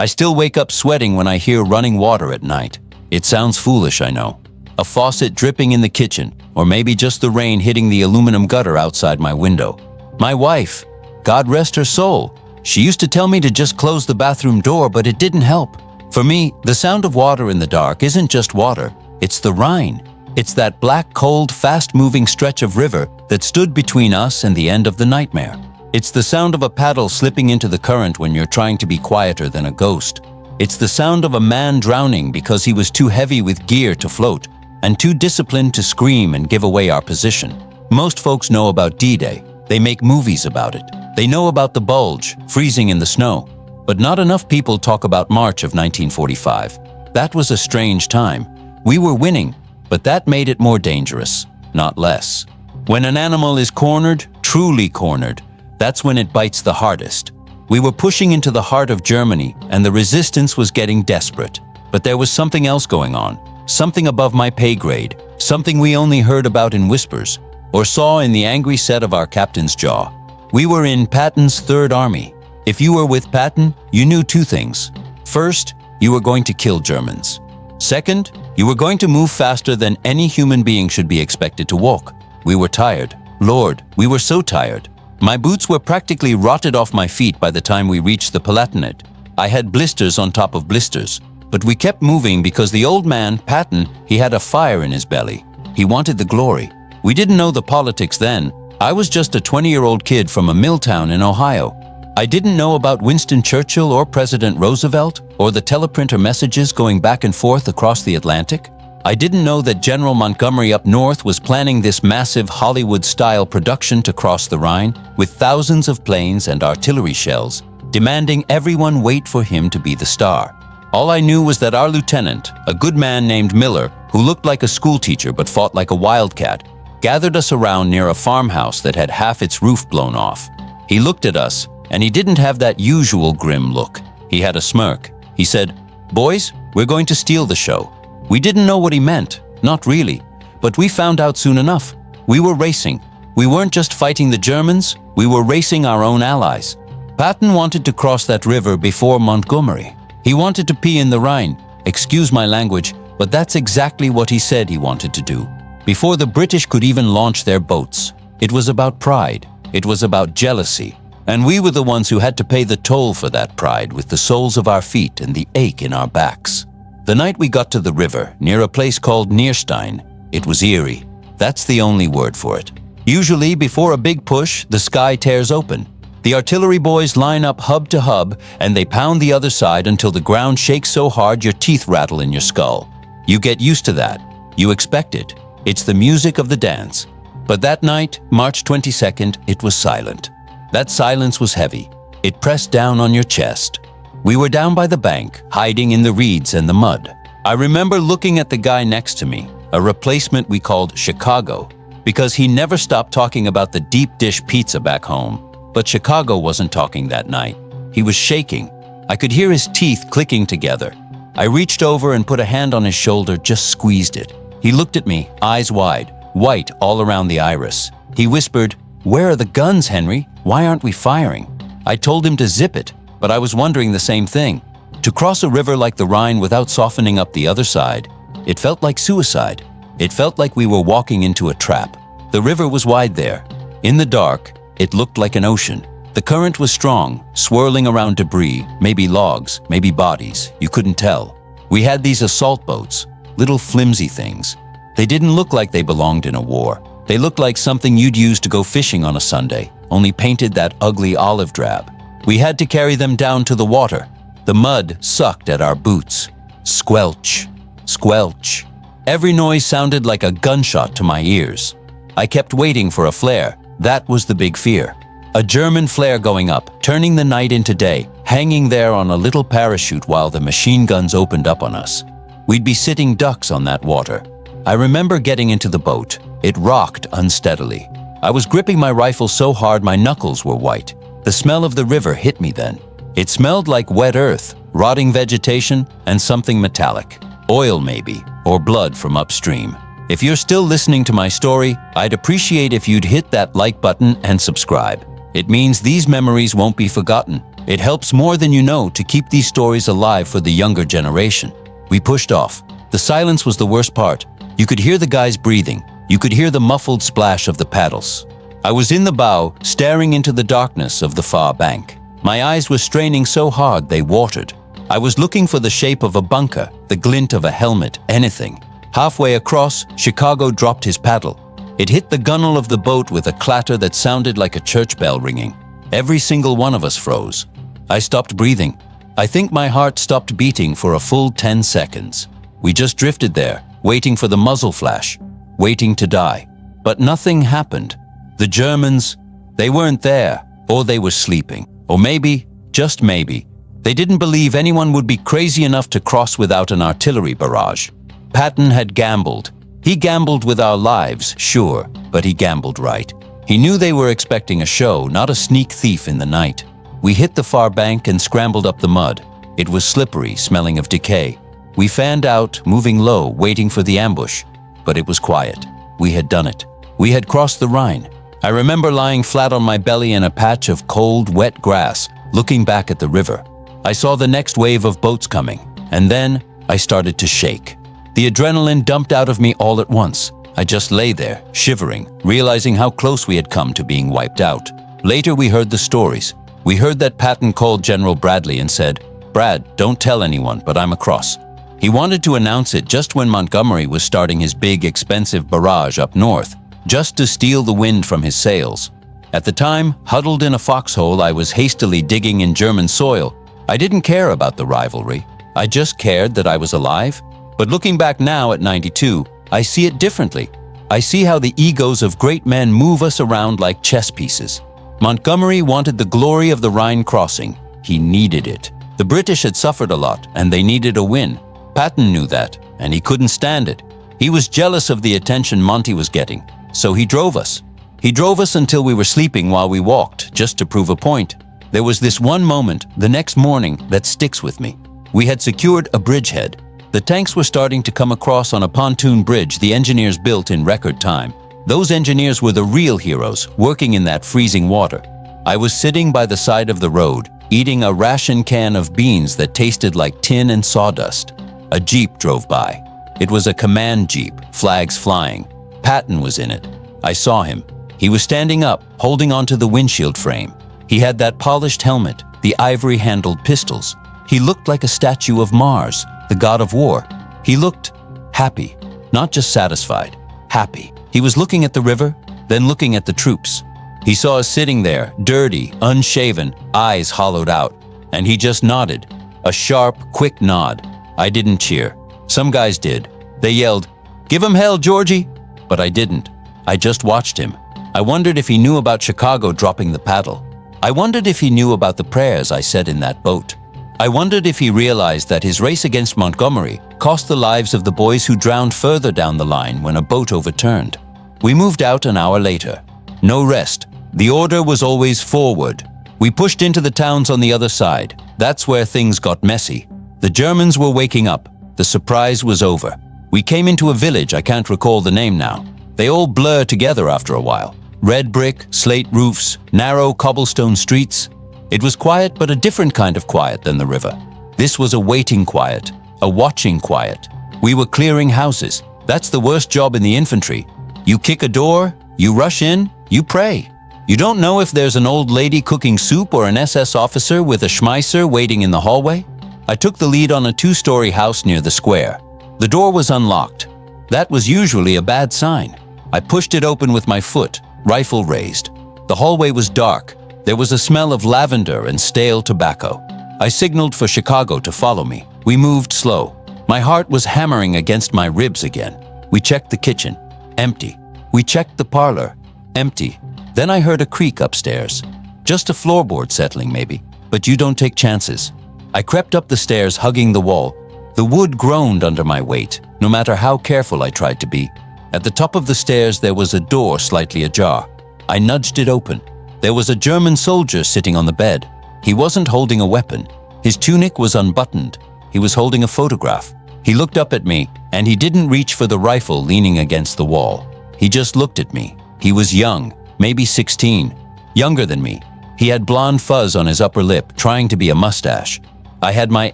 I still wake up sweating when I hear running water at night. It sounds foolish, I know. A faucet dripping in the kitchen, or maybe just the rain hitting the aluminum gutter outside my window. My wife, God rest her soul, she used to tell me to just close the bathroom door, but it didn't help. For me, the sound of water in the dark isn't just water, it's the Rhine. It's that black, cold, fast-moving stretch of river that stood between us and the end of the nightmare. It's the sound of a paddle slipping into the current when you're trying to be quieter than a ghost. It's the sound of a man drowning because he was too heavy with gear to float and too disciplined to scream and give away our position. Most folks know about D-Day. They make movies about it. They know about the bulge, freezing in the snow. But not enough people talk about March of 1945. That was a strange time. We were winning, but that made it more dangerous, not less. When an animal is cornered, truly cornered, that's when it bites the hardest. We were pushing into the heart of Germany, and the resistance was getting desperate. But there was something else going on, something above my pay grade, something we only heard about in whispers, or saw in the angry set of our captain's jaw. We were in Patton's Third Army. If you were with Patton, you knew two things. First, you were going to kill Germans. Second, you were going to move faster than any human being should be expected to walk. We were tired. Lord, we were so tired. My boots were practically rotted off my feet by the time we reached the Palatinate. I had blisters on top of blisters. But we kept moving because the old man, Patton, he had a fire in his belly. He wanted the glory. We didn't know the politics then. I was just a 20-year-old kid from a mill town in Ohio. I didn't know about Winston Churchill or President Roosevelt or the teleprompter messages going back and forth across the Atlantic. I didn't know that General Montgomery up north was planning this massive Hollywood-style production to cross the Rhine with thousands of planes and artillery shells, demanding everyone wait for him to be the star. All I knew was that our lieutenant, a good man named Miller, who looked like a schoolteacher but fought like a wildcat, gathered us around near a farmhouse that had half its roof blown off. He looked at us, and he didn't have that usual grim look. He had a smirk. He said, "Boys, we're going to steal the show." We didn't know what he meant, not really, but we found out soon enough. We were racing. We weren't just fighting the Germans, we were racing our own allies. Patton wanted to cross that river before Montgomery. He wanted to pee in the Rhine. Excuse my language, but that's exactly what he said he wanted to do. Before the British could even launch their boats. It was about pride. It was about jealousy. And we were the ones who had to pay the toll for that pride with the soles of our feet and the ache in our backs. The night we got to the river, near a place called Nierstein, it was eerie. That's the only word for it. Usually, before a big push, the sky tears open. The artillery boys line up hub to hub, and they pound the other side until the ground shakes so hard your teeth rattle in your skull. You get used to that. You expect it. It's the music of the dance. But that night, March 22nd, it was silent. That silence was heavy. It pressed down on your chest. We were down by the bank, hiding in the reeds and the mud. I remember looking at the guy next to me, a replacement we called Chicago, because he never stopped talking about the deep dish pizza back home. But Chicago wasn't talking that night. He was shaking. I could hear his teeth clicking together. I reached over and put a hand on his shoulder, just squeezed it. He looked at me, eyes wide, white all around the iris. He whispered, "Where are the guns, Henry? Why aren't we firing?" I told him to zip it, but I was wondering the same thing. To cross a river like the Rhine without softening up the other side, it felt like suicide. It felt like we were walking into a trap. The river was wide there. In the dark, it looked like an ocean. The current was strong, swirling around debris, maybe logs, maybe bodies, you couldn't tell. We had these assault boats, little flimsy things. They didn't look like they belonged in a war. They looked like something you'd use to go fishing on a Sunday, only painted that ugly olive drab. We had to carry them down to the water. The mud sucked at our boots. Squelch, squelch. Every noise sounded like a gunshot to my ears. I kept waiting for a flare. That was the big fear. A German flare going up, turning the night into day, hanging there on a little parachute while the machine guns opened up on us. We'd be sitting ducks on that water. I remember getting into the boat. It rocked unsteadily. I was gripping my rifle so hard my knuckles were white. The smell of the river hit me then. It smelled like wet earth, rotting vegetation, and something metallic. Oil maybe, or blood from upstream. If you're still listening to my story, I'd appreciate if you'd hit that like button and subscribe. It means these memories won't be forgotten. It helps more than you know to keep these stories alive for the younger generation. We pushed off. The silence was the worst part. You could hear the guys breathing. You could hear the muffled splash of the paddles. I was in the bow, staring into the darkness of the far bank. My eyes were straining so hard they watered. I was looking for the shape of a bunker, the glint of a helmet, anything. Halfway across, Chicago dropped his paddle. It hit the gunwale of the boat with a clatter that sounded like a church bell ringing. Every single one of us froze. I stopped breathing. I think my heart stopped beating for a full 10 seconds. We just drifted there, waiting for the muzzle flash, waiting to die. But nothing happened. The Germans, they weren't there, or they were sleeping. Or maybe, just maybe, they didn't believe anyone would be crazy enough to cross without an artillery barrage. Patton had gambled. He gambled with our lives, sure, but he gambled right. He knew they were expecting a show, not a sneak thief in the night. We hit the far bank and scrambled up the mud. It was slippery, smelling of decay. We fanned out, moving low, waiting for the ambush. But it was quiet. We had done it. We had crossed the Rhine. I remember lying flat on my belly in a patch of cold, wet grass, looking back at the river. I saw the next wave of boats coming, and then I started to shake. The adrenaline dumped out of me all at once. I just lay there, shivering, realizing how close we had come to being wiped out. Later we heard the stories. We heard that Patton called General Bradley and said, "Brad, don't tell anyone, but I'm across." He wanted to announce it just when Montgomery was starting his big, expensive barrage up north, just to steal the wind from his sails. At the time, huddled in a foxhole, I was hastily digging in German soil. I didn't care about the rivalry. I just cared that I was alive. But looking back now at 92, I see it differently. I see how the egos of great men move us around like chess pieces. Montgomery wanted the glory of the Rhine crossing. He needed it. The British had suffered a lot, and they needed a win. Patton knew that, and he couldn't stand it. He was jealous of the attention Monty was getting, so he drove us. He drove us until we were sleeping while we walked, just to prove a point. There was this one moment, the next morning, that sticks with me. We had secured a bridgehead. The tanks were starting to come across on a pontoon bridge the engineers built in record time. Those engineers were the real heroes, working in that freezing water. I was sitting by the side of the road, eating a ration can of beans that tasted like tin and sawdust. A jeep drove by. It was a command jeep, flags flying. Patton was in it. I saw him. He was standing up, holding onto the windshield frame. He had that polished helmet, the ivory-handled pistols. He looked like a statue of Mars, the god of war. He looked happy, not just satisfied, happy. He was looking at the river, then looking at the troops. He saw us sitting there, dirty, unshaven, eyes hollowed out, and he just nodded. A sharp, quick nod. I didn't cheer. Some guys did. They yelled, "Give him hell, Georgie!" But I didn't. I just watched him. I wondered if he knew about Chicago dropping the paddle. I wondered if he knew about the prayers I said in that boat. I wondered if he realized that his race against Montgomery cost the lives of the boys who drowned further down the line when a boat overturned. We moved out an hour later. No rest. The order was always forward. We pushed into the towns on the other side. That's where things got messy. The Germans were waking up. The surprise was over. We came into a village, I can't recall the name now. They all blur together after a while. Red brick, slate roofs, narrow cobblestone streets. It was quiet, but a different kind of quiet than the river. This was a waiting quiet, a watching quiet. We were clearing houses. That's the worst job in the infantry. You kick a door, you rush in, you pray. You don't know if there's an old lady cooking soup or an SS officer with a Schmeisser waiting in the hallway. I took the lead on a 2-story house near the square. The door was unlocked. That was usually a bad sign. I pushed it open with my foot, rifle raised. The hallway was dark. There was a smell of lavender and stale tobacco. I signaled for Chicago to follow me. We moved slow. My heart was hammering against my ribs again. We checked the kitchen. Empty. We checked the parlor. Empty. Then I heard a creak upstairs. Just a floorboard settling maybe, but you don't take chances. I crept up the stairs, hugging the wall. The wood groaned under my weight, no matter how careful I tried to be. At the top of the stairs there was a door slightly ajar. I nudged it open. There was a German soldier sitting on the bed. He wasn't holding a weapon. His tunic was unbuttoned. He was holding a photograph. He looked up at me, and he didn't reach for the rifle leaning against the wall. He just looked at me. He was young, maybe 16, younger than me. He had blonde fuzz on his upper lip, trying to be a mustache. I had my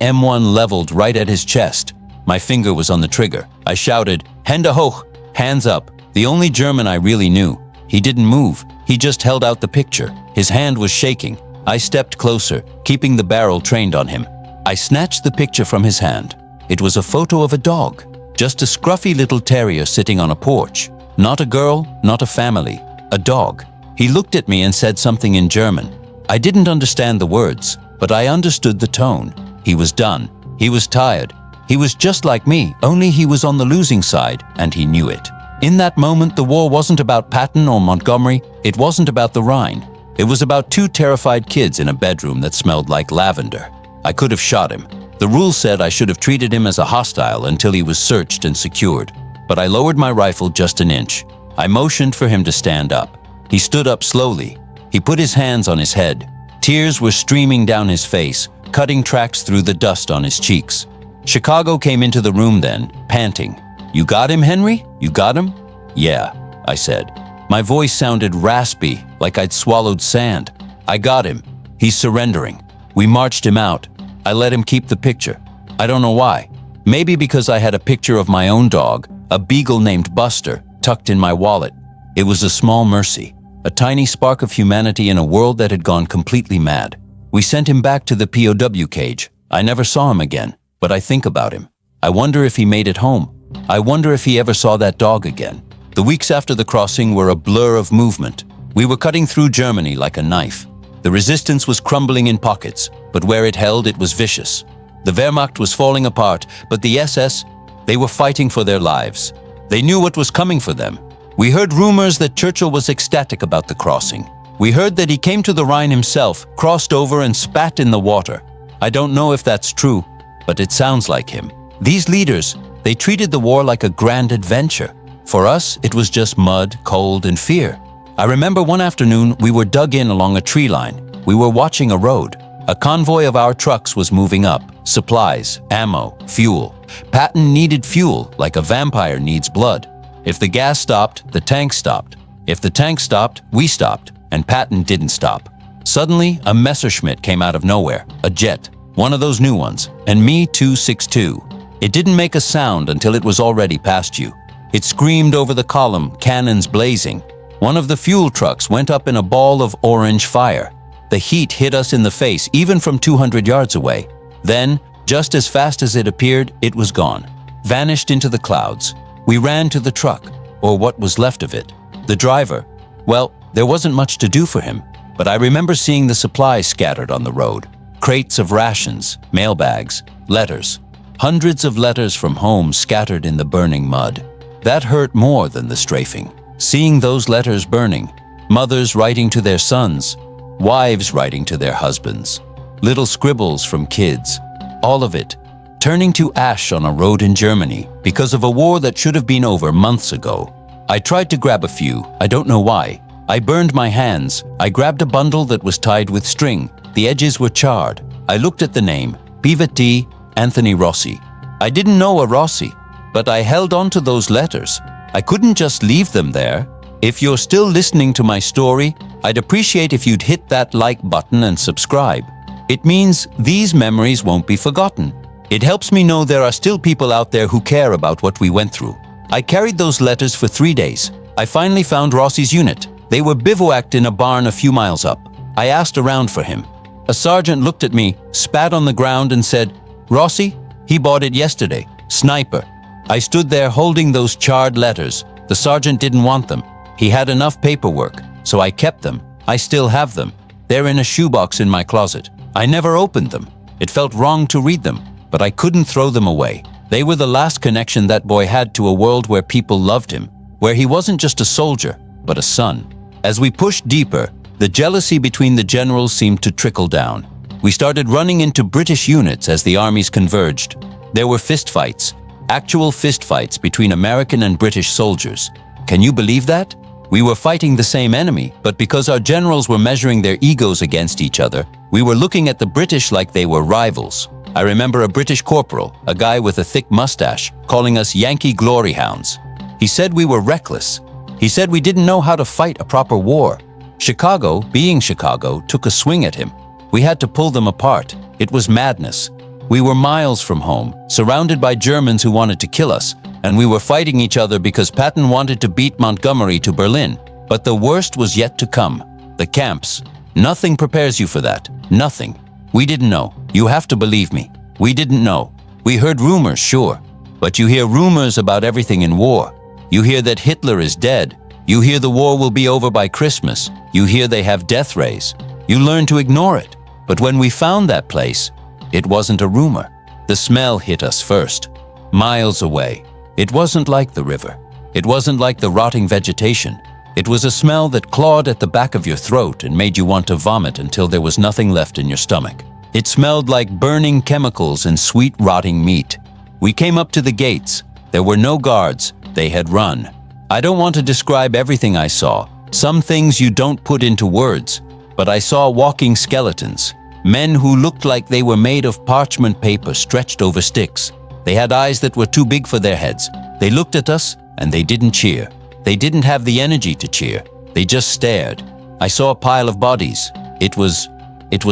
M1 leveled right at his chest. My finger was on the trigger. I shouted, "Hände hoch," hands up, the only German I really knew. He didn't move. He just held out the picture. His hand was shaking. I stepped closer, keeping the barrel trained on him. I snatched the picture from his hand. It was a photo of a dog, just a scruffy little terrier sitting on a porch. Not a girl, not a family, a dog. He looked at me and said something in German. I didn't understand the words, but I understood the tone. He was done. He was tired. He was just like me, only he was on the losing side, and he knew it. In that moment, the war wasn't about Patton or Montgomery. It wasn't about the Rhine. It was about two terrified kids in a bedroom that smelled like lavender. I could have shot him. The rules said I should have treated him as a hostile until he was searched and secured. But I lowered my rifle just an inch. I motioned for him to stand up. He stood up slowly. He put his hands on his head. Tears were streaming down his face, cutting tracks through the dust on his cheeks. Chicago came into the room then, panting. "You got him, Henry? You got him?" "Yeah," I said. My voice sounded raspy, like I'd swallowed sand. "I got him. He's surrendering." We marched him out. I let him keep the picture. I don't know why. Maybe because I had a picture of my own dog, a beagle named Buster, tucked in my wallet. It was a small mercy, a tiny spark of humanity in a world that had gone completely mad. We sent him back to the POW cage. I never saw him again, but I think about him. I wonder if he made it home. I wonder if he ever saw that dog again. The weeks after the crossing were a blur of movement. We were cutting through Germany like a knife. The resistance was crumbling in pockets, but where it held, it was vicious. The Wehrmacht was falling apart, but the SS, they were fighting for their lives. They knew what was coming for them. We heard rumors that Churchill was ecstatic about the crossing. We heard that he came to the Rhine himself, crossed over and spat in the water. I don't know if that's true, but it sounds like him. These leaders, they treated the war like a grand adventure. For us, it was just mud, cold, and fear. I remember one afternoon we were dug in along a tree line. We were watching a road. A convoy of our trucks was moving up. Supplies, ammo, fuel. Patton needed fuel like a vampire needs blood. If the gas stopped, the tank stopped. If the tank stopped, we stopped, and Patton didn't stop. Suddenly, a Messerschmitt came out of nowhere, a jet, one of those new ones, and me 262. It didn't make a sound until it was already past you. It screamed over the column, cannons blazing. One of the fuel trucks went up in a ball of orange fire. The heat hit us in the face, even from 200 yards away. Then, just as fast as it appeared, it was gone, vanished into the clouds. We ran to the truck, or what was left of it. The driver, well, there wasn't much to do for him, but I remember seeing the supplies scattered on the road. Crates of rations, mailbags, letters. Hundreds of letters from home scattered in the burning mud. That hurt more than the strafing. Seeing those letters burning, mothers writing to their sons, wives writing to their husbands, little scribbles from kids, all of it turning to ash on a road in Germany because of a war that should have been over months ago. I tried to grab a few, I don't know why. I burned my hands. I grabbed a bundle that was tied with string. The edges were charred. I looked at the name, P. Anthony Rossi. I didn't know a Rossi, but I held on to those letters. I couldn't just leave them there. If you're still listening to my story, I'd appreciate if you'd hit that like button and subscribe. It means these memories won't be forgotten. It helps me know there are still people out there who care about what we went through. I carried those letters for 3 days. I finally found Rossi's unit. They were bivouacked in a barn a few miles up. I asked around for him. A sergeant looked at me, spat on the ground and said, "Rossi? He bought it yesterday. Sniper." I stood there holding those charred letters. The sergeant didn't want them. He had enough paperwork, so I kept them. I still have them. They're in a shoebox in my closet. I never opened them. It felt wrong to read them, but I couldn't throw them away. They were the last connection that boy had to a world where people loved him, where he wasn't just a soldier, but a son. As we pushed deeper, the jealousy between the generals seemed to trickle down. We started running into British units as the armies converged. There were fistfights, actual fistfights between American and British soldiers. Can you believe that? We were fighting the same enemy, but because our generals were measuring their egos against each other, we were looking at the British like they were rivals. I remember a British corporal, a guy with a thick mustache, calling us Yankee glory hounds. He said we were reckless. He said we didn't know how to fight a proper war. Chicago, being Chicago, took a swing at him. We had to pull them apart. It was madness. We were miles from home, surrounded by Germans who wanted to kill us, and we were fighting each other because Patton wanted to beat Montgomery to Berlin. But the worst was yet to come. The camps. Nothing prepares you for that. Nothing. We didn't know. You have to believe me. We didn't know. We heard rumors, sure. But you hear rumors about everything in war. You hear that Hitler is dead. You hear the war will be over by Christmas. You hear they have death rays. You learn to ignore it. But when we found that place, it wasn't a rumor. The smell hit us first. Miles away. It wasn't like the river. It wasn't like the rotting vegetation. It was a smell that clawed at the back of your throat and made you want to vomit until there was nothing left in your stomach. It smelled like burning chemicals and sweet rotting meat. We came up to the gates. There were no guards. They had run. I don't want to describe everything I saw. Some things you don't put into words. But I saw walking skeletons. Men who looked like they were made of parchment paper stretched over sticks. They had eyes that were too big for their heads. They looked at us and they didn't cheer. They didn't have the energy to cheer. They just stared. I saw a pile of bodies. It was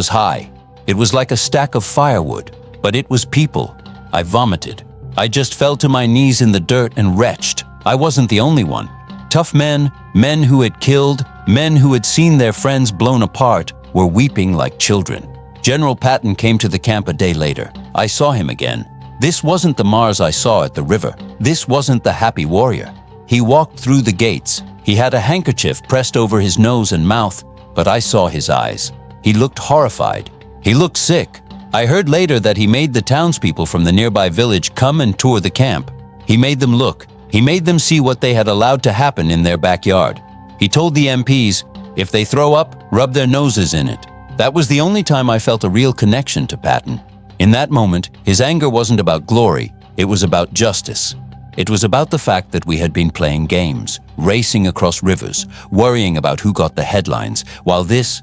high. It was like a stack of firewood, but it was people. I vomited. I just fell to my knees in the dirt and retched. I wasn't the only one. Tough men, men who had killed, men who had seen their friends blown apart, were weeping like children. General Patton came to the camp a day later. I saw him again. This wasn't the Mars I saw at the river. This wasn't the happy warrior. He walked through the gates. He had a handkerchief pressed over his nose and mouth, but I saw his eyes. He looked horrified. He looked sick. I heard later that he made the townspeople from the nearby village come and tour the camp. He made them look. He made them see what they had allowed to happen in their backyard. He told the MPs, if they throw up, rub their noses in it. That was the only time I felt a real connection to Patton. In that moment, his anger wasn't about glory, it was about justice. It was about the fact that we had been playing games, racing across rivers, worrying about who got the headlines, while this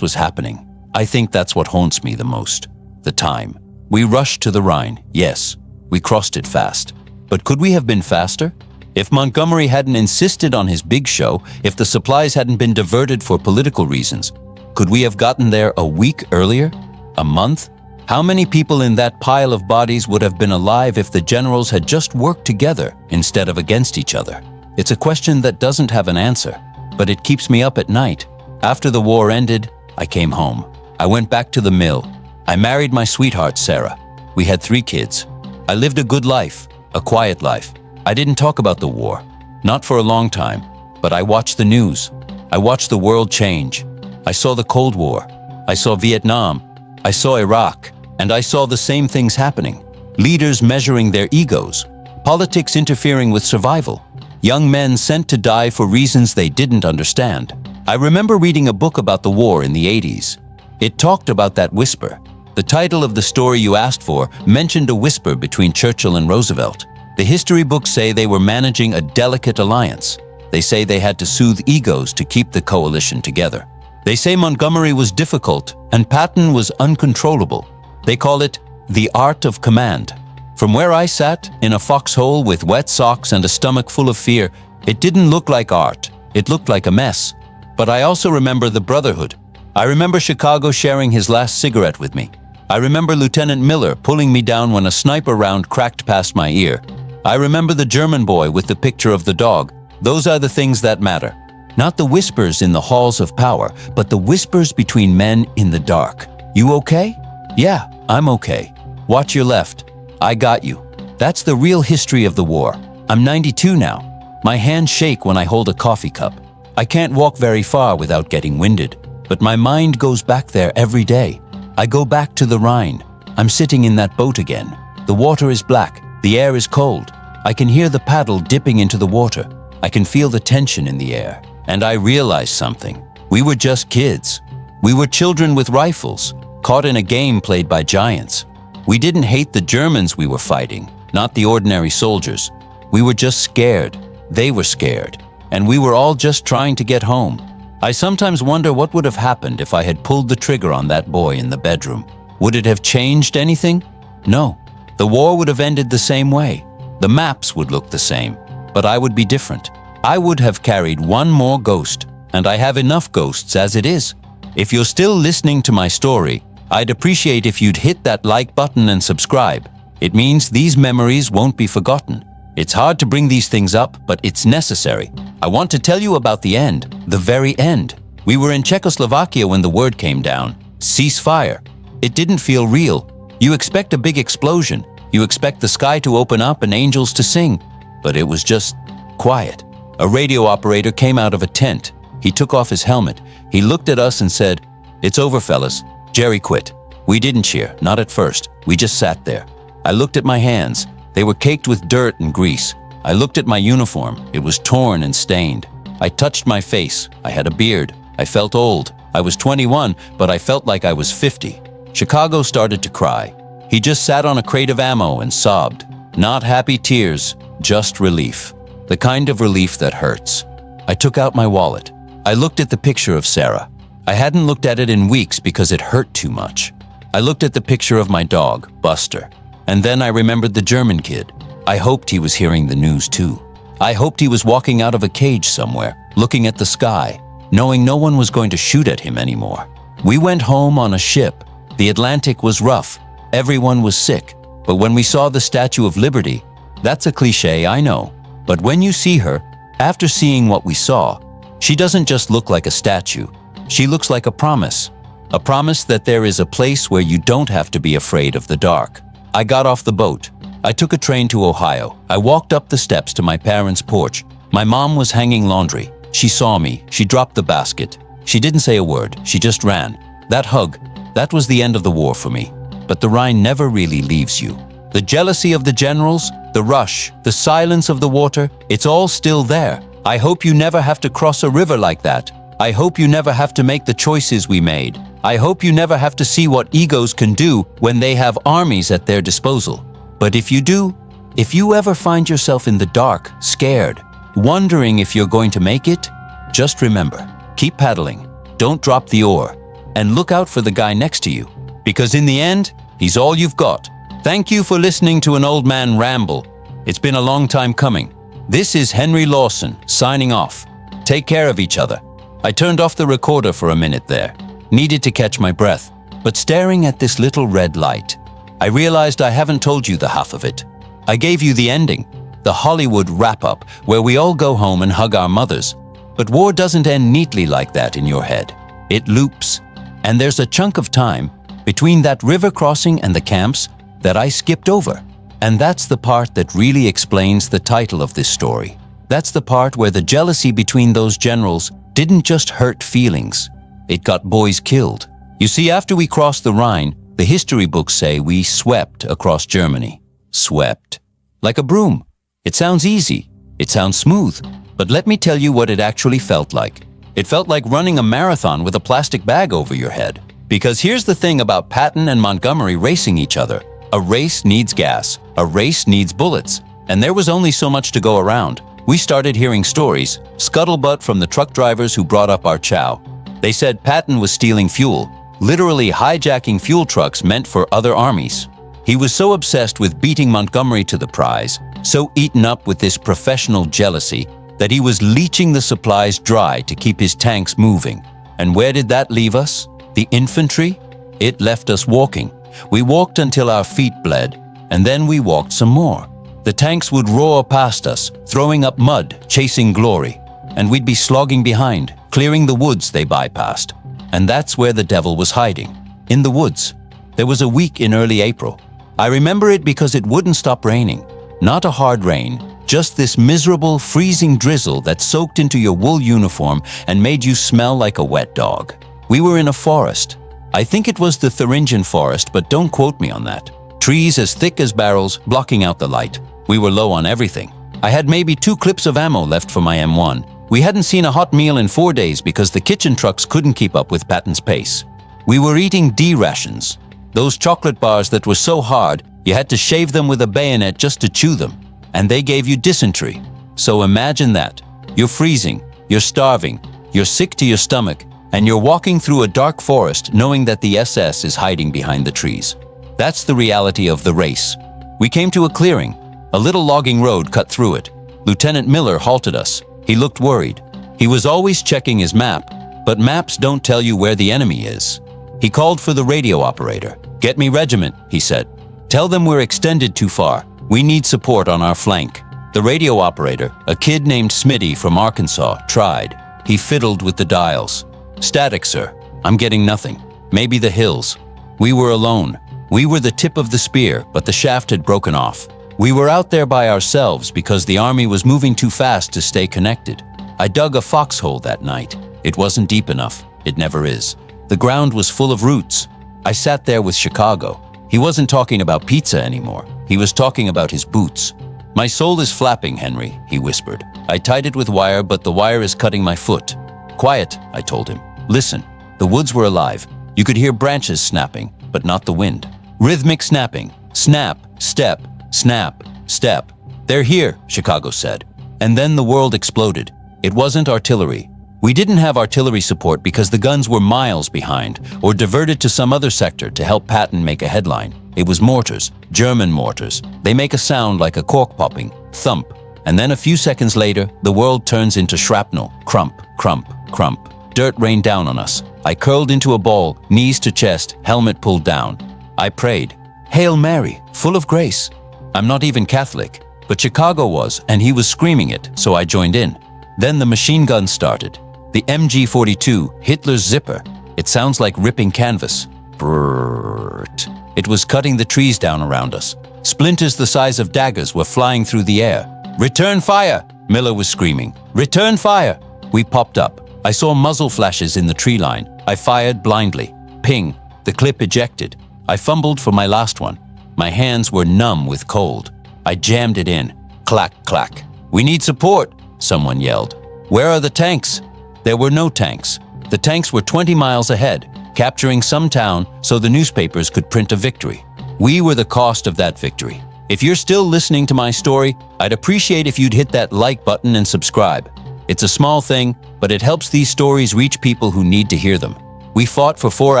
was happening. I think that's what haunts me the most. The time. We rushed to the Rhine, yes. We crossed it fast. But could we have been faster? If Montgomery hadn't insisted on his big show, if the supplies hadn't been diverted for political reasons, could we have gotten there a week earlier? A month? How many people in that pile of bodies would have been alive if the generals had just worked together instead of against each other? It's a question that doesn't have an answer, but it keeps me up at night. After the war ended, I came home. I went back to the mill. I married my sweetheart, Sarah. We had 3 kids. I lived a good life, a quiet life. I didn't talk about the war, not for a long time, but I watched the news. I watched the world change. I saw the Cold War. I saw Vietnam. I saw Iraq, and I saw the same things happening. Leaders measuring their egos, politics interfering with survival, young men sent to die for reasons they didn't understand. I remember reading a book about the war in the 80s. It talked about that whisper. The title of the story you asked for mentioned a whisper between Churchill and Roosevelt. The history books say they were managing a delicate alliance. They say they had to soothe egos to keep the coalition together. They say Montgomery was difficult and Patton was uncontrollable. They call it the art of command. From where I sat, in a foxhole with wet socks and a stomach full of fear, it didn't look like art. It looked like a mess. But I also remember the brotherhood. I remember Chicago sharing his last cigarette with me. I remember Lieutenant Miller pulling me down when a sniper round cracked past my ear. I remember the German boy with the picture of the dog. Those are the things that matter. Not the whispers in the halls of power, but the whispers between men in the dark. You okay? Yeah, I'm okay. Watch your left. I got you. That's the real history of the war. I'm 92 now. My hands shake when I hold a coffee cup. I can't walk very far without getting winded, but my mind goes back there every day. I go back to the Rhine. I'm sitting in that boat again. The water is black. The air is cold. I can hear the paddle dipping into the water. I can feel the tension in the air. And I realized something. We were just kids. We were children with rifles, caught in a game played by giants. We didn't hate the Germans we were fighting, not the ordinary soldiers. We were just scared. They were scared. And we were all just trying to get home. I sometimes wonder what would have happened if I had pulled the trigger on that boy in the bedroom. Would it have changed anything? No. The war would have ended the same way. The maps would look the same, but I would be different. I would have carried one more ghost, and I have enough ghosts as it is. If you're still listening to my story, I'd appreciate if you'd hit that like button and subscribe. It means these memories won't be forgotten. It's hard to bring these things up, but it's necessary. I want to tell you about the end, the very end. We were in Czechoslovakia when the word came down. Cease fire. It didn't feel real. You expect a big explosion. You expect the sky to open up and angels to sing. But it was just quiet. A radio operator came out of a tent. He took off his helmet. He looked at us and said, "It's over, fellas. Jerry quit." We didn't cheer, not at first. We just sat there. I looked at my hands. They were caked with dirt and grease. I looked at my uniform. It was torn and stained. I touched my face. I had a beard. I felt old. I was 21, but I felt like I was 50. Chicago started to cry. He just sat on a crate of ammo and sobbed. Not happy tears, just relief. The kind of relief that hurts. I took out my wallet. I looked at the picture of Sarah. I hadn't looked at it in weeks because it hurt too much. I looked at the picture of my dog, Buster. And then I remembered the German kid. I hoped he was hearing the news too. I hoped he was walking out of a cage somewhere, looking at the sky, knowing no one was going to shoot at him anymore. We went home on a ship. The Atlantic was rough. Everyone was sick. But when we saw the Statue of Liberty, that's a cliche, I know. But when you see her, after seeing what we saw, she doesn't just look like a statue. She looks like a promise. A promise that there is a place where you don't have to be afraid of the dark. I got off the boat. I took a train to Ohio. I walked up the steps to my parents' porch. My mom was hanging laundry. She saw me. She dropped the basket. She didn't say a word. She just ran. That hug, that was the end of the war for me. But the Rhine never really leaves you. The jealousy of the generals, the rush, the silence of the water, it's all still there. I hope you never have to cross a river like that. I hope you never have to make the choices we made. I hope you never have to see what egos can do when they have armies at their disposal. But if you do, if you ever find yourself in the dark, scared, wondering if you're going to make it, just remember, keep paddling, don't drop the oar, and look out for the guy next to you. Because in the end, he's all you've got. Thank you for listening to an old man ramble. It's been a long time coming. This is Henry Lawson, signing off. Take care of each other. I turned off the recorder for a minute there. Needed to catch my breath, but staring at this little red light, I realized I haven't told you the half of it. I gave you the ending, the Hollywood wrap-up, where we all go home and hug our mothers. But war doesn't end neatly like that in your head. It loops, and there's a chunk of time between that river crossing and the camps that I skipped over. And that's the part that really explains the title of this story. That's the part where the jealousy between those generals didn't just hurt feelings. It got boys killed. You see, after we crossed the Rhine, the history books say we swept across Germany. Swept. Like a broom. It sounds easy. It sounds smooth. But let me tell you what it actually felt like. It felt like running a marathon with a plastic bag over your head. Because here's the thing about Patton and Montgomery racing each other. A race needs gas. A race needs bullets. And there was only so much to go around. We started hearing stories, scuttlebutt from the truck drivers who brought up our chow. They said Patton was stealing fuel, literally hijacking fuel trucks meant for other armies. He was so obsessed with beating Montgomery to the prize, so eaten up with this professional jealousy, that he was leeching the supplies dry to keep his tanks moving. And where did that leave us? The infantry? It left us walking. We walked until our feet bled, and then we walked some more. The tanks would roar past us, throwing up mud, chasing glory. And we'd be slogging behind, clearing the woods they bypassed. And that's where the devil was hiding, in the woods. There was a week in early April. I remember it because it wouldn't stop raining. Not a hard rain, just this miserable, freezing drizzle that soaked into your wool uniform and made you smell like a wet dog. We were in a forest. I think it was the Thuringian forest, but don't quote me on that. Trees as thick as barrels, blocking out the light. We were low on everything. I had maybe 2 clips of ammo left for my M1. We hadn't seen a hot meal in 4 days because the kitchen trucks couldn't keep up with Patton's pace. We were eating D rations, those chocolate bars that were so hard you had to shave them with a bayonet just to chew them, and they gave you dysentery. So imagine that. You're freezing, you're starving, you're sick to your stomach, and you're walking through a dark forest knowing that the SS is hiding behind the trees. That's the reality of the race. We came to a clearing. A little logging road cut through it. Lieutenant Miller halted us. He looked worried. He was always checking his map, but maps don't tell you where the enemy is. He called for the radio operator. "Get me regiment," he said. "Tell them we're extended too far. We need support on our flank." The radio operator, a kid named Smitty from Arkansas, tried. He fiddled with the dials. "Static, sir. I'm getting nothing. Maybe the hills." We were alone. We were the tip of the spear, but the shaft had broken off. We were out there by ourselves because the army was moving too fast to stay connected. I dug a foxhole that night. It wasn't deep enough. It never is. The ground was full of roots. I sat there with Chicago. He wasn't talking about pizza anymore. He was talking about his boots. "My sole is flapping, Henry," he whispered. "I tied it with wire, but the wire is cutting my foot." "Quiet," I told him. "Listen." The woods were alive. You could hear branches snapping, but not the wind. Rhythmic snapping. Snap, step, snap, step. "They're here," Chicago said. And then the world exploded. It wasn't artillery. We didn't have artillery support because the guns were miles behind or diverted to some other sector to help Patton make a headline. It was mortars, German mortars. They make a sound like a cork popping, thump. And then a few seconds later, the world turns into shrapnel, crump, crump, crump. Dirt rained down on us. I curled into a ball, knees to chest, helmet pulled down. I prayed, "Hail Mary, full of grace." I'm not even Catholic, but Chicago was, and he was screaming it, so I joined in. Then the machine gun started. The MG-42, Hitler's zipper. It sounds like ripping canvas. Brrrt. It was cutting the trees down around us. Splinters the size of daggers were flying through the air. "Return fire!" Miller was screaming. "Return fire!" We popped up. I saw muzzle flashes in the tree line. I fired blindly. Ping. The clip ejected. I fumbled for my last one. My hands were numb with cold. I jammed it in. Clack, clack. "We need support," someone yelled. "Where are the tanks?" There were no tanks. The tanks were 20 miles ahead, capturing some town so the newspapers could print a victory. We were the cost of that victory. If you're still listening to my story, I'd appreciate if you'd hit that like button and subscribe. It's a small thing, but it helps these stories reach people who need to hear them. We fought for 4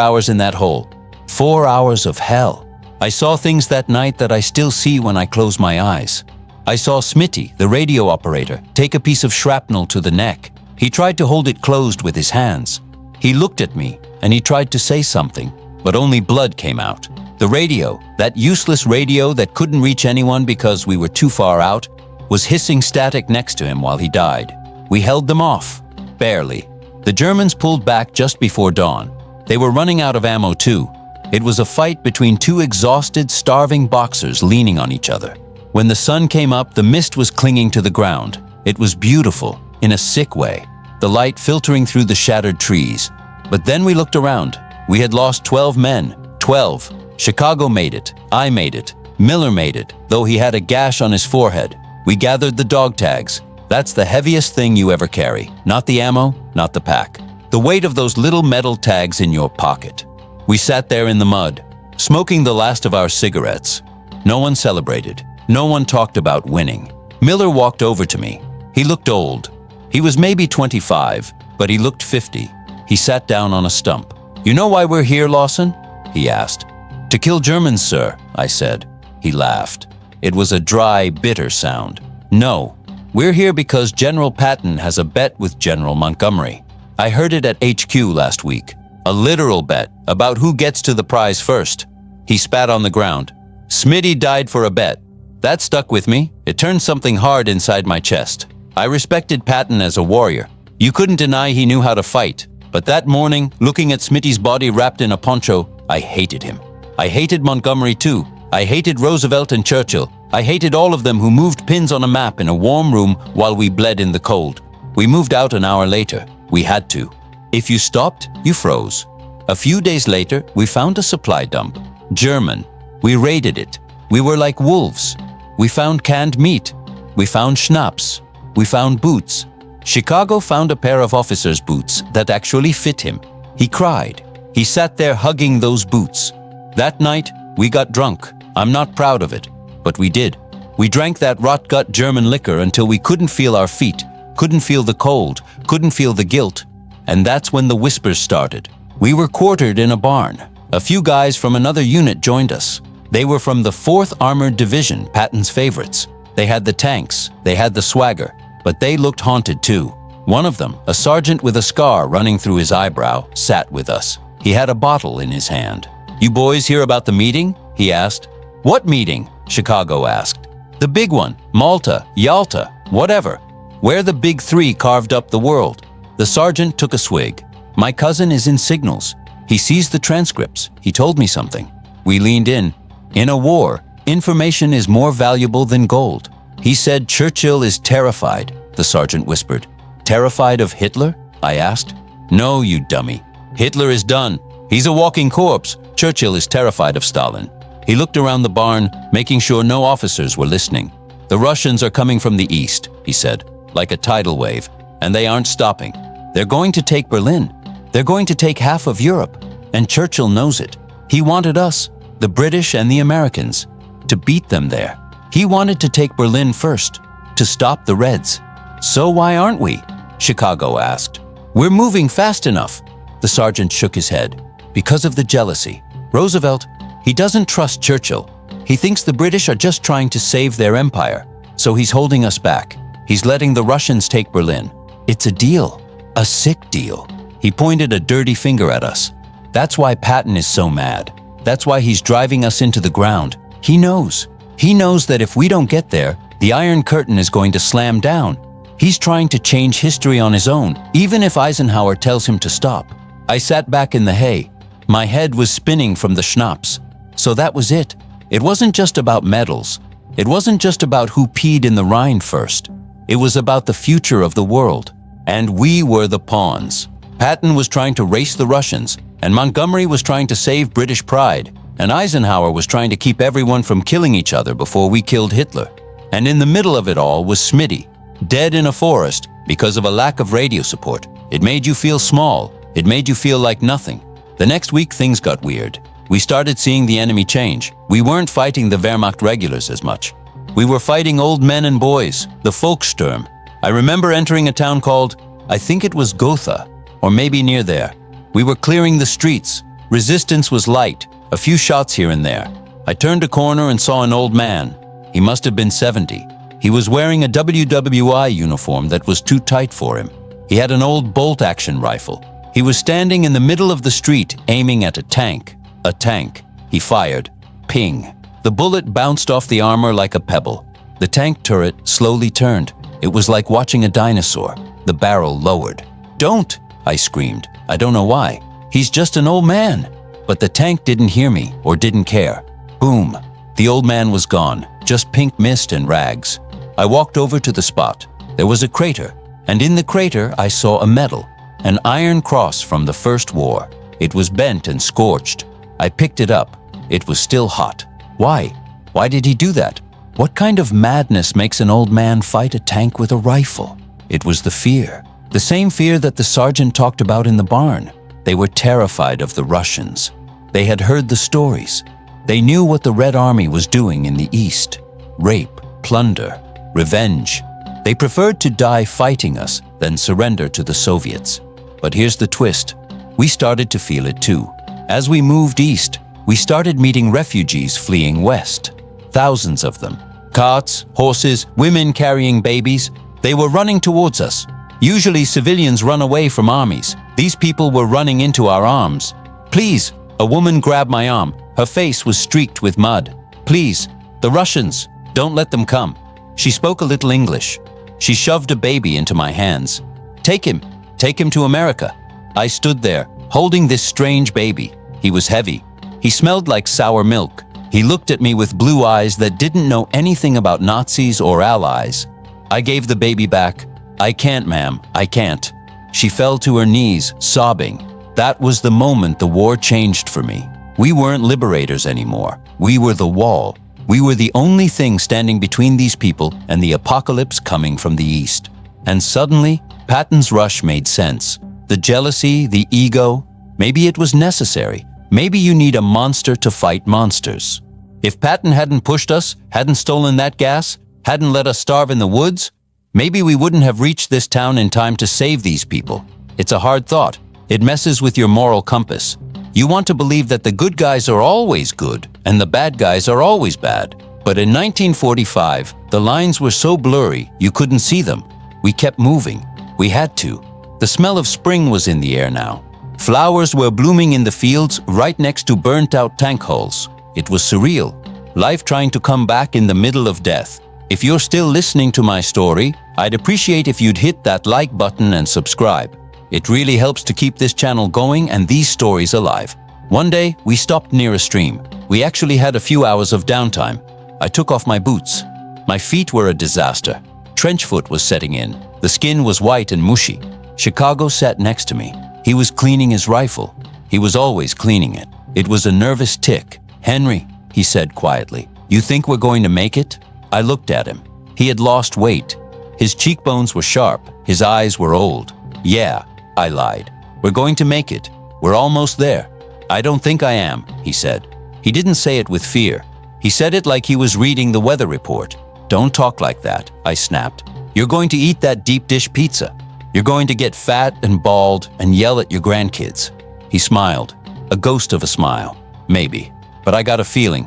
hours in that hole. 4 hours of hell. I saw things that night that I still see when I close my eyes. I saw Smitty, the radio operator, take a piece of shrapnel to the neck. He tried to hold it closed with his hands. He looked at me, and he tried to say something, but only blood came out. The radio, that useless radio that couldn't reach anyone because we were too far out, was hissing static next to him while he died. We held them off, barely. The Germans pulled back just before dawn. They were running out of ammo too. It was a fight between two exhausted, starving boxers leaning on each other. When the sun came up, the mist was clinging to the ground. It was beautiful, in a sick way, the light filtering through the shattered trees. But then we looked around. We had lost 12 men. 12. Chicago made it. I made it. Miller made it, though he had a gash on his forehead. We gathered the dog tags. That's the heaviest thing you ever carry. Not the ammo, not the pack. The weight of those little metal tags in your pocket. We sat there in the mud, smoking the last of our cigarettes. No one celebrated. No one talked about winning. Miller walked over to me. He looked old. He was maybe 25, but he looked 50. He sat down on a stump. "You know why we're here, Lawson?" he asked. "To kill Germans, sir," I said. He laughed. It was a dry, bitter sound. "No, we're here because General Patton has a bet with General Montgomery. I heard it at HQ last week. A literal bet about who gets to the prize first." He spat on the ground. "Smitty died for a bet. That stuck with me. It turned something hard inside my chest. I respected Patton as a warrior. You couldn't deny he knew how to fight. But that morning, looking at Smitty's body wrapped in a poncho, I hated him. I hated Montgomery too. I hated Roosevelt and Churchill. I hated all of them who moved pins on a map in a warm room while we bled in the cold. We moved out an hour later. We had to. If you stopped, you froze. A few days later, we found a supply dump. German. We raided it. We were like wolves. We found canned meat. We found schnapps. We found boots. Chicago found a pair of officer's boots that actually fit him. He cried. He sat there hugging those boots. That night, we got drunk. I'm not proud of it, but we did. We drank that rot-gut German liquor until we couldn't feel our feet, couldn't feel the cold, couldn't feel the guilt. And that's when the whispers started. We were quartered in a barn. A few guys from another unit joined us. They were from the 4th Armored Division, Patton's favorites. They had the tanks, they had the swagger, but they looked haunted too. One of them, a sergeant with a scar running through his eyebrow, sat with us. He had a bottle in his hand. "You boys hear about the meeting?" he asked. "What meeting?" Chicago asked. "The big one, Malta, Yalta, whatever. Where the big three carved up the world." The sergeant took a swig. "My cousin is in signals. He sees the transcripts. He told me something." We leaned in. "In a war, information is more valuable than gold. He said Churchill is terrified," the sergeant whispered. "Terrified of Hitler?" I asked. "No, you dummy. Hitler is done. He's a walking corpse. Churchill is terrified of Stalin." He looked around the barn, making sure no officers were listening. "The Russians are coming from the east," he said, "like a tidal wave, and they aren't stopping. They're going to take Berlin. They're going to take half of Europe, and Churchill knows it. He wanted us, the British and the Americans, to beat them there. He wanted to take Berlin first, to stop the Reds." "So why aren't we?" Chicago asked. "We're moving fast enough." The sergeant shook his head. "Because of the jealousy. Roosevelt, he doesn't trust Churchill. He thinks the British are just trying to save their empire, so he's holding us back. He's letting the Russians take Berlin. It's a deal, a sick deal." He pointed a dirty finger at us. "That's why Patton is so mad. That's why he's driving us into the ground. He knows. He knows that if we don't get there, the Iron Curtain is going to slam down. He's trying to change history on his own, even if Eisenhower tells him to stop." I sat back in the hay. My head was spinning from the schnapps. So that was it. It wasn't just about medals. It wasn't just about who peed in the Rhine first. It was about the future of the world. And we were the pawns. Patton was trying to race the Russians, and Montgomery was trying to save British pride, and Eisenhower was trying to keep everyone from killing each other before we killed Hitler. And in the middle of it all was Smitty, dead in a forest because of a lack of radio support. It made you feel small. It made you feel like nothing. The next week, things got weird. We started seeing the enemy change. We weren't fighting the Wehrmacht regulars as much. We were fighting old men and boys, the Volkssturm. I remember entering a town called, I think it was Gotha, or maybe near there. We were clearing the streets. Resistance was light, a few shots here and there. I turned a corner and saw an old man. He must have been 70. He was wearing a WWI uniform that was too tight for him. He had an old bolt-action rifle. He was standing in the middle of the street, aiming at a tank. A tank. He fired. Ping. The bullet bounced off the armor like a pebble. The tank turret slowly turned. It was like watching a dinosaur. The barrel lowered. "Don't!" I screamed. I don't know why. He's just an old man. But the tank didn't hear me or didn't care. Boom. The old man was gone, just pink mist and rags. I walked over to the spot. There was a crater, and in the crater I saw a medal. An iron cross from the First War. It was bent and scorched. I picked it up. It was still hot. Why? Why did he do that? What kind of madness makes an old man fight a tank with a rifle? It was the fear. The same fear that the sergeant talked about in the barn. They were terrified of the Russians. They had heard the stories. They knew what the Red Army was doing in the East. Rape, plunder, revenge. They preferred to die fighting us than surrender to the Soviets. But here's the twist. We started to feel it too. As we moved east, we started meeting refugees fleeing west. Thousands of them. Carts, horses, women carrying babies. They were running towards us. Usually civilians run away from armies. These people were running into our arms. "Please," a woman grabbed my arm. Her face was streaked with mud. "Please, the Russians, don't let them come." She spoke a little English. She shoved a baby into my hands. Take him to America." I stood there, holding this strange baby. He was heavy. He smelled like sour milk. He looked at me with blue eyes that didn't know anything about Nazis or allies. I gave the baby back. "I can't, ma'am, I can't." She fell to her knees, sobbing. That was the moment the war changed for me. We weren't liberators anymore. We were the wall. We were the only thing standing between these people and the apocalypse coming from the east. And suddenly, Patton's rush made sense. The jealousy, the ego, maybe it was necessary. Maybe you need a monster to fight monsters. If Patton hadn't pushed us, hadn't stolen that gas, hadn't let us starve in the woods, maybe we wouldn't have reached this town in time to save these people. It's a hard thought. It messes with your moral compass. You want to believe that the good guys are always good and the bad guys are always bad. But in 1945, the lines were so blurry you couldn't see them. We kept moving. We had to. The smell of spring was in the air now. Flowers were blooming in the fields right next to burnt-out tank hulls. It was surreal. Life trying to come back in the middle of death. If you're still listening to my story, I'd appreciate if you'd hit that like button and subscribe. It really helps to keep this channel going and these stories alive. One day, we stopped near a stream. We actually had a few hours of downtime. I took off my boots. My feet were a disaster. Trench foot was setting in. The skin was white and mushy. Chicago sat next to me. He was cleaning his rifle. He was always cleaning it. It was a nervous tick. "Henry," he said quietly, "you think we're going to make it?" I looked at him. He had lost weight. His cheekbones were sharp. His eyes were old. "Yeah," I lied. "We're going to make it. We're almost there." "I don't think I am," he said. He didn't say it with fear. He said it like he was reading the weather report. "Don't talk like that," I snapped. "You're going to eat that deep dish pizza. You're going to get fat and bald and yell at your grandkids." He smiled. A ghost of a smile. Maybe. But I got a feeling,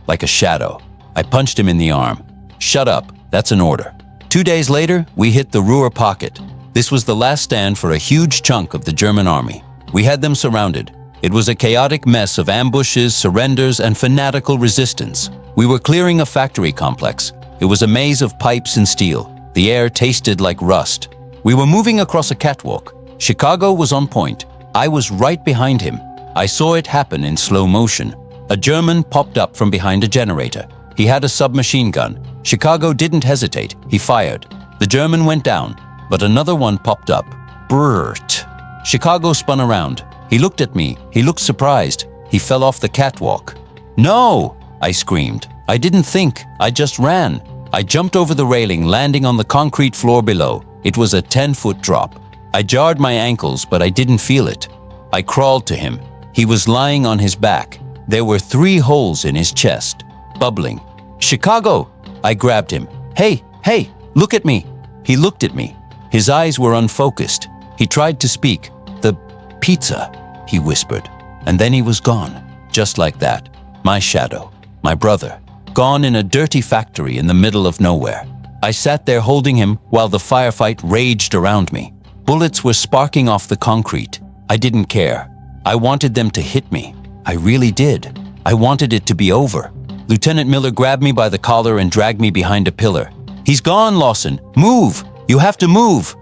like a shadow. I punched him in the arm. "Shut up. That's an order." 2 days later, we hit the Ruhr pocket. This was the last stand for a huge chunk of the German army. We had them surrounded. It was a chaotic mess of ambushes, surrenders, and fanatical resistance. We were clearing a factory complex. It was a maze of pipes and steel. The air tasted like rust. We were moving across a catwalk. Chicago was on point. I was right behind him. I saw it happen in slow motion. A German popped up from behind a generator. He had a submachine gun. Chicago didn't hesitate. He fired. The German went down, but another one popped up. Brrrt. Chicago spun around. He looked at me. He looked surprised. He fell off the catwalk. "No!" I screamed. I didn't think. I just ran. I jumped over the railing, landing on the concrete floor below. It was a 10-foot drop. I jarred my ankles, but I didn't feel it. I crawled to him. He was lying on his back. There were 3 holes in his chest, bubbling. "Chicago!" I grabbed him. Hey, look at me." He looked at me. His eyes were unfocused. He tried to speak. "The pizza," he whispered. And then he was gone. Just like that. My shadow. My brother. Gone in a dirty factory in the middle of nowhere. I sat there holding him while the firefight raged around me. Bullets were sparking off the concrete. I didn't care. I wanted them to hit me. I really did. I wanted it to be over. Lieutenant Miller grabbed me by the collar and dragged me behind a pillar. "He's gone, Lawson. Move! You have to move!"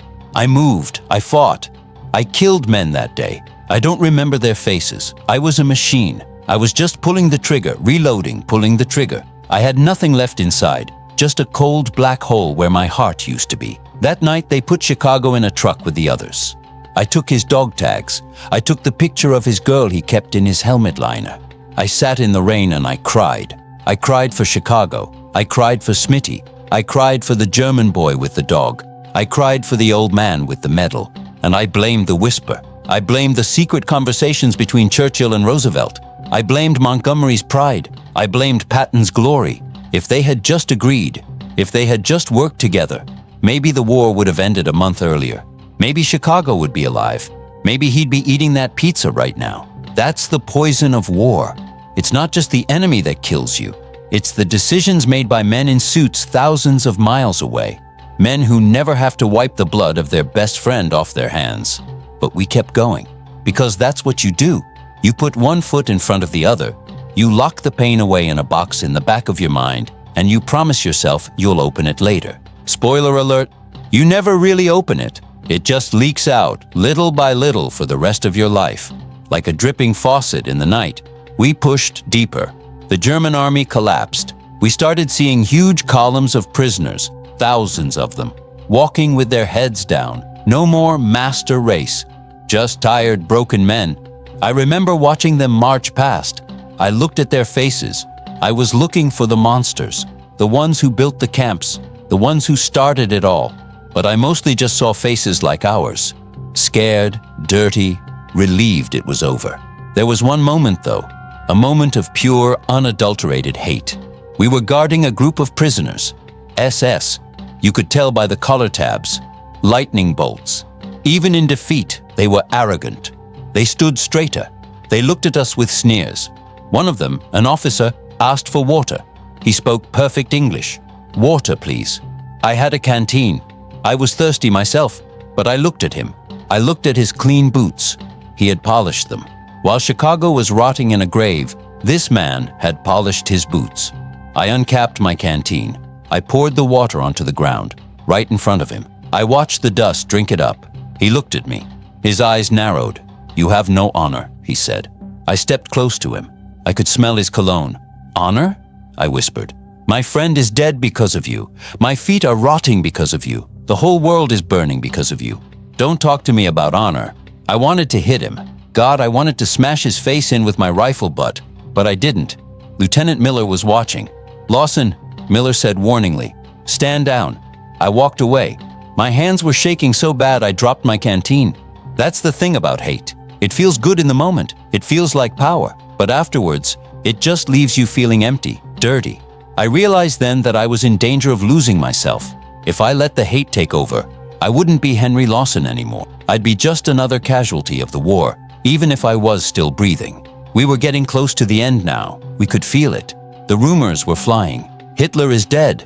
I moved. I fought. I killed men that day. I don't remember their faces. I was a machine. I was just pulling the trigger, reloading, pulling the trigger. I had nothing left inside, just a cold black hole where my heart used to be. That night, they put Chicago in a truck with the others. I took his dog tags. I took the picture of his girl he kept in his helmet liner. I sat in the rain and I cried. I cried for Chicago. I cried for Smitty. I cried for the German boy with the dog. I cried for the old man with the medal. And I blamed the whisper. I blamed the secret conversations between Churchill and Roosevelt. I blamed Montgomery's pride. I blamed Patton's glory. If they had just agreed, if they had just worked together, maybe the war would have ended a month earlier. Maybe Chicago would be alive. Maybe he'd be eating that pizza right now. That's the poison of war. It's not just the enemy that kills you. It's the decisions made by men in suits thousands of miles away. Men who never have to wipe the blood of their best friend off their hands. But we kept going, because that's what you do. You put one foot in front of the other, you lock the pain away in a box in the back of your mind, and you promise yourself you'll open it later. Spoiler alert, you never really open it. It just leaks out, little by little for the rest of your life. Like a dripping faucet in the night. We pushed deeper. The German army collapsed. We started seeing huge columns of prisoners, thousands of them, walking with their heads down. No more master race, just tired, broken men. I remember watching them march past. I looked at their faces. I was looking for the monsters, the ones who built the camps, the ones who started it all. But I mostly just saw faces like ours. Scared, dirty, relieved it was over. There was one moment though, a moment of pure, unadulterated hate. We were guarding a group of prisoners. SS. You could tell by the collar tabs. Lightning bolts. Even in defeat, they were arrogant. They stood straighter. They looked at us with sneers. One of them, an officer, asked for water. He spoke perfect English. "Water, please." I had a canteen. I was thirsty myself, But I looked at him. I looked at his clean boots. He had polished them. While Chicago was rotting in a grave, this man had polished his boots. I uncapped my canteen. I poured the water onto the ground, right in front of him. I watched the dust drink it up. He looked at me. His eyes narrowed. "You have no honor," he said. I stepped close to him. I could smell his cologne. "Honor?" I whispered. "My friend is dead because of you. My feet are rotting because of you. The whole world is burning because of you. Don't talk to me about honor." I wanted to hit him. God, I wanted to smash his face in with my rifle butt, but I didn't. Lieutenant Miller was watching. "Lawson," Miller said warningly, "stand down." I walked away. My hands were shaking so bad I dropped my canteen. That's the thing about hate. It feels good in the moment. It feels like power. But afterwards, it just leaves you feeling empty, dirty. I realized then that I was in danger of losing myself. If I let the hate take over, I wouldn't be Henry Lawson anymore. I'd be just another casualty of the war, even if I was still breathing. We were getting close to the end now. We could feel it. The rumors were flying. Hitler is dead.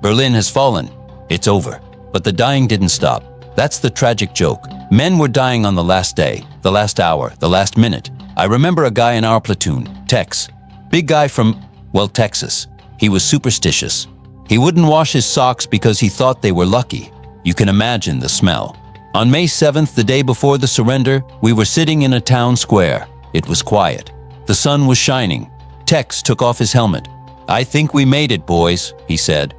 Berlin has fallen. It's over. But the dying didn't stop. That's the tragic joke. Men were dying on the last day, the last hour, the last minute. I remember a guy in our platoon, Tex. Big guy from, well, Texas. He was superstitious. He wouldn't wash his socks because he thought they were lucky. You can imagine the smell. On May 7th, the day before the surrender, we were sitting in a town square. It was quiet. The sun was shining. Tex took off his helmet. "I think we made it, boys," he said.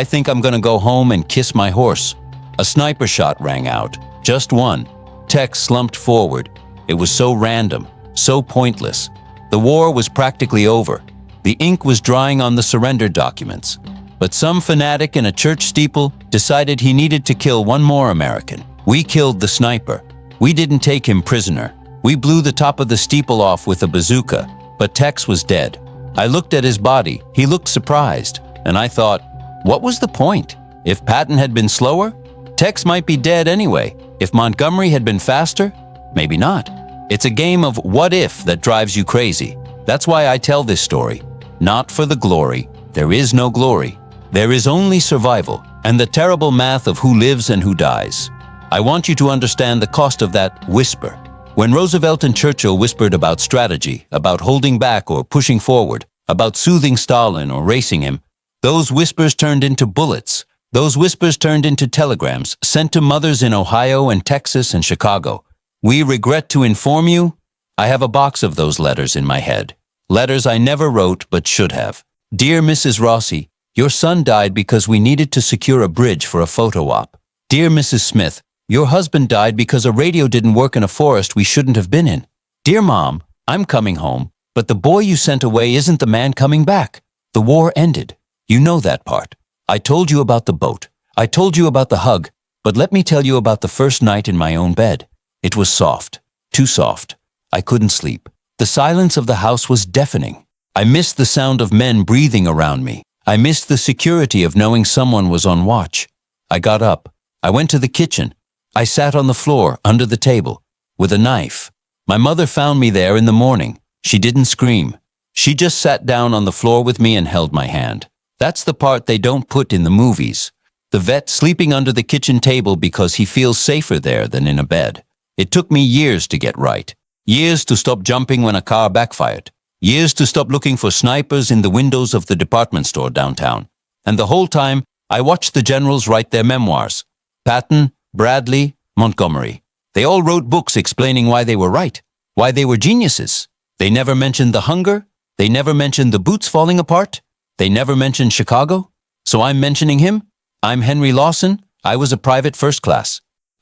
"I think I'm gonna go home and kiss my horse." A sniper shot rang out. Just one. Tex slumped forward. It was so random, so pointless. The war was practically over. The ink was drying on the surrender documents. But some fanatic in a church steeple decided he needed to kill one more American. We killed the sniper. We didn't take him prisoner. We blew the top of the steeple off with a bazooka, but Tex was dead. I looked at his body. He looked surprised, and I thought, what was the point? If Patton had been slower, Tex might be dead anyway. If Montgomery had been faster, maybe not. It's a game of what if that drives you crazy. That's why I tell this story. Not for the glory. There is no glory. There is only survival and the terrible math of who lives and who dies. I want you to understand the cost of that whisper. When Roosevelt and Churchill whispered about strategy, about holding back or pushing forward, about soothing Stalin or racing him, those whispers turned into bullets. Those whispers turned into telegrams sent to mothers in Ohio and Texas and Chicago. "We regret to inform you." I have a box of those letters in my head. Letters I never wrote but should have. "Dear Mrs. Rossi, your son died because we needed to secure a bridge for a photo op. Dear Mrs. Smith, your husband died because a radio didn't work in a forest we shouldn't have been in. Dear Mom, I'm coming home, but the boy you sent away isn't the man coming back. The war ended. You know that part. I told you about the boat. I told you about the hug, but let me tell you about the first night in my own bed. It was soft, too soft. I couldn't sleep. The silence of the house was deafening. I missed the sound of men breathing around me. I missed the security of knowing someone was on watch. I got up. I went to the kitchen. I sat on the floor, under the table, with a knife. My mother found me there in the morning. She didn't scream. She just sat down on the floor with me and held my hand. That's the part they don't put in the movies. The vet sleeping under the kitchen table because he feels safer there than in a bed. It took me years to get right. Years to stop jumping when a car backfired. Years to stop looking for snipers in the windows of the department store downtown. And the whole time, I watched the generals write their memoirs. Patton, Bradley, Montgomery. They all wrote books explaining why they were right, why they were geniuses. They never mentioned the hunger. They never mentioned the boots falling apart. They never mentioned Chicago. So I'm mentioning him. I'm Henry Lawson. I was a private first class.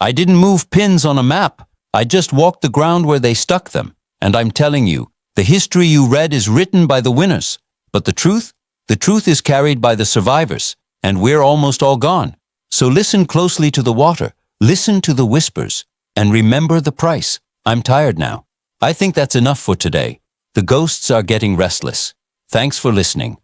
I didn't move pins on a map. I just walked the ground where they stuck them. And I'm telling you, the history you read is written by the winners. But the truth is carried by the survivors. And we're almost all gone. So listen closely to the water. Listen to the whispers. And remember the price. I'm tired now. I think that's enough for today. The ghosts are getting restless. Thanks for listening.